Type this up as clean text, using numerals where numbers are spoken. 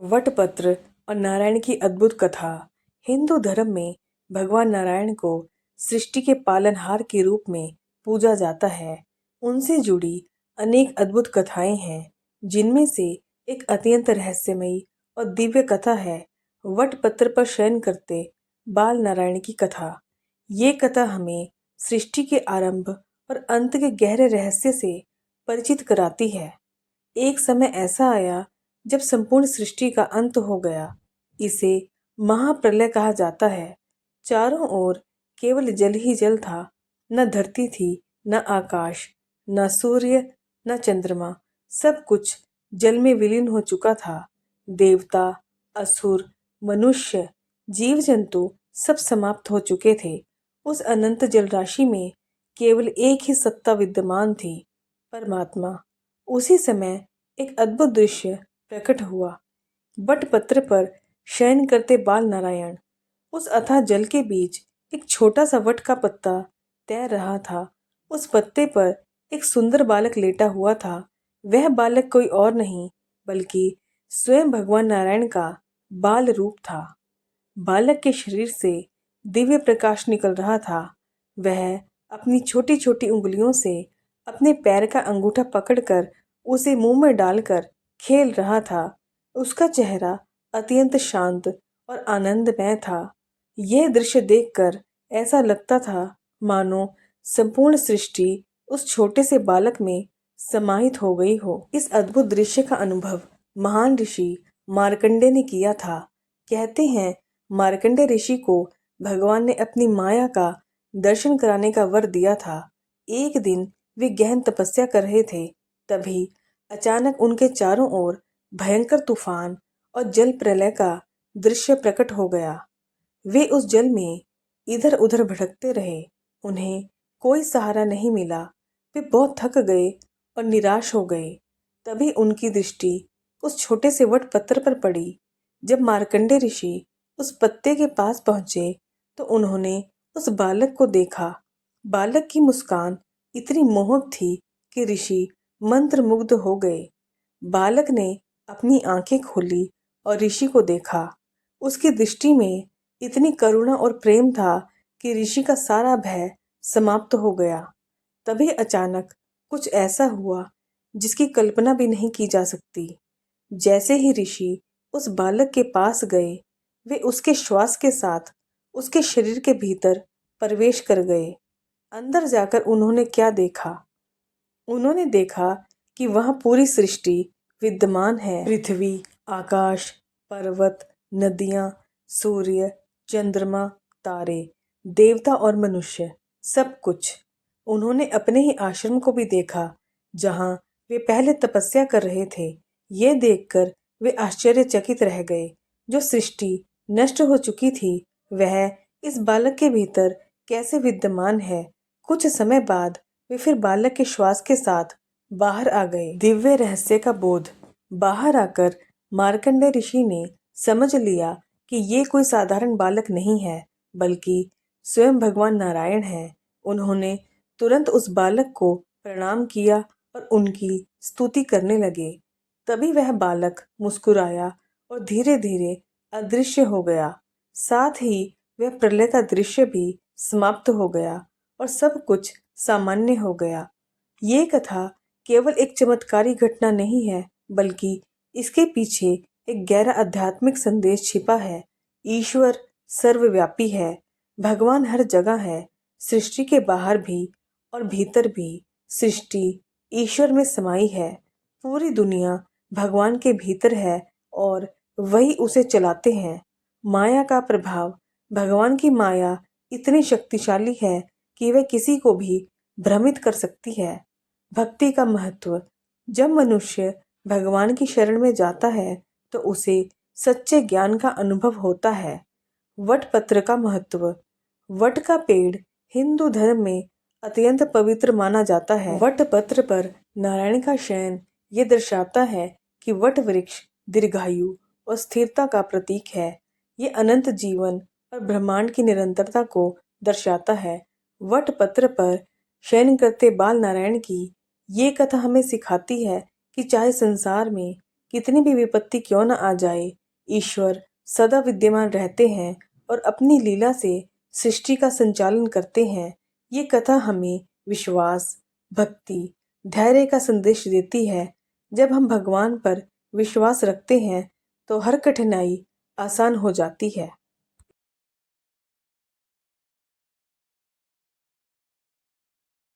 वटपत्र और नारायण की अद्भुत कथा। हिंदू धर्म में भगवान नारायण को सृष्टि के पालनहार के रूप में पूजा जाता है। उनसे जुड़ी अनेक अद्भुत कथाएं हैं, जिनमें से एक अत्यंत रहस्यमयी और दिव्य कथा है वटपत्र पर शयन करते बाल नारायण की कथा। ये कथा हमें सृष्टि के आरंभ और अंत के गहरे रहस्य से परिचित कराती है। एक समय ऐसा आया जब संपूर्ण सृष्टि का अंत हो गया। इसे महाप्रलय कहा जाता है। चारों ओर केवल जल ही जल था। न धरती थी, न आकाश, न सूर्य, न चंद्रमा। सब कुछ जल में विलीन हो चुका था। देवता, असुर, मनुष्य, जीव जंतु सब समाप्त हो चुके थे। उस अनंत जल राशि में केवल एक ही सत्ता विद्यमान थी, परमात्मा। उसी समय एक अद्भुत दृश्य प्रकट हुआ। वटपत्र पर शयन करते बाल नारायण। उस अथाह जल के बीच एक छोटा सा वट का पत्ता तैर रहा था। उस पत्ते पर एक सुंदर बालक लेटा हुआ था। वह बालक कोई और नहीं बल्कि स्वयं भगवान नारायण का बाल रूप था। बालक के शरीर से दिव्य प्रकाश निकल रहा था। वह अपनी छोटी छोटी उंगलियों से अपने पैर का अंगूठा पकड़कर उसे मुंह में डालकर खेल रहा था। उसका चेहरा अत्यंत शांत और आनंदमय था। यह दृश्य देखकर ऐसा लगता था मानो संपूर्ण सृष्टि उस छोटे से बालक में समाहित हो गई हो। इस अद्भुत दृश्य का अनुभव महान ऋषि मार्कंडे ने किया था। कहते हैं मार्कंडे ऋषि को भगवान ने अपनी माया का दर्शन कराने का वर दिया था। एक दिन वे गहन तपस्या कर रहे थे। तभी अचानक उनके चारों ओर भयंकर तूफान और जल प्रलय का दृश्य प्रकट हो गया। वे उस जल में इधर उधर भटकते रहे। उन्हें कोई सहारा नहीं मिला। वे बहुत थक गए और निराश हो गए। तभी उनकी दृष्टि उस छोटे से वट पत्थर पर पड़ी। जब मार्कंडे ऋषि उस पत्ते के पास पहुंचे तो उन्होंने उस बालक को देखा। बालक की मुस्कान इतनी मोहक थी कि ऋषि मंत्रमुग्ध हो गए। बालक ने अपनी आंखें खोली और ऋषि को देखा। उसकी दृष्टि में इतनी करुणा और प्रेम था कि ऋषि का सारा भय समाप्त हो गया। तभी अचानक कुछ ऐसा हुआ जिसकी कल्पना भी नहीं की जा सकती। जैसे ही ऋषि उस बालक के पास गए, वे उसके श्वास के साथ उसके शरीर के भीतर प्रवेश कर गए। अंदर जाकर उन्होंने क्या देखा? उन्होंने देखा कि वहां पूरी सृष्टि विद्यमान है। पृथ्वी, आकाश, पर्वत, नदियां, सूर्य, चंद्रमा, तारे, देवता और मनुष्य, सब कुछ। उन्होंने अपने ही आश्रम को भी देखा जहां वे पहले तपस्या कर रहे थे। ये देखकर वे आश्चर्यचकित रह गए। जो सृष्टि नष्ट हो चुकी थी वह इस बालक के भीतर कैसे विद्यमान है। कुछ समय बाद वे फिर बालक के श्वास के साथ बाहर आ गए। दिव्य रहस्य का बोध बाहर आकर मार्कंडे ऋषि ने समझ लिया कि ये कोई साधारण बालक नहीं है बल्कि स्वयं भगवान नारायण है। उन्होंने तुरंत उस बालक को प्रणाम किया और उनकी स्तुति करने लगे। तभी वह बालक मुस्कुराया और धीरे धीरे अदृश्य हो गया। साथ ही वह प्रलय का दृश्य भी समाप्त हो गया और सब कुछ सामान्य हो गया। ये कथा केवल एक चमत्कारी घटना नहीं है बल्कि इसके पीछे एक गहरा आध्यात्मिक संदेश छिपा है। ईश्वर सर्वव्यापी है। भगवान हर जगह है, सृष्टि के बाहर भी और भीतर भी। सृष्टि ईश्वर में समाई है। पूरी दुनिया भगवान के भीतर है और वही उसे चलाते हैं। माया का प्रभाव भगवान की माया इतनी शक्तिशाली है कि वह किसी को भी भ्रमित कर सकती है। भक्ति का महत्व। जब मनुष्य भगवान की शरण में जाता है तो उसे सच्चे ज्ञान का अनुभव होता है। वटपत्र का महत्व। वट का पेड़ हिंदू धर्म में अत्यंत पवित्र माना जाता है। वटपत्र पर नारायण का शयन ये दर्शाता है कि वट वृक्ष दीर्घायु और स्थिरता का प्रतीक है। ये अनंत जीवन और ब्रह्मांड की निरंतरता को दर्शाता है। वटपत्र पर शयन करते बाल नारायण की ये कथा हमें सिखाती है कि चाहे संसार में कितनी भी विपत्ति क्यों न आ जाए, ईश्वर सदा विद्यमान रहते हैं और अपनी लीला से सृष्टि का संचालन करते हैं। ये कथा हमें विश्वास, भक्ति, धैर्य का संदेश देती है। जब हम भगवान पर विश्वास रखते हैं तो हर कठिनाई आसान हो जाती है।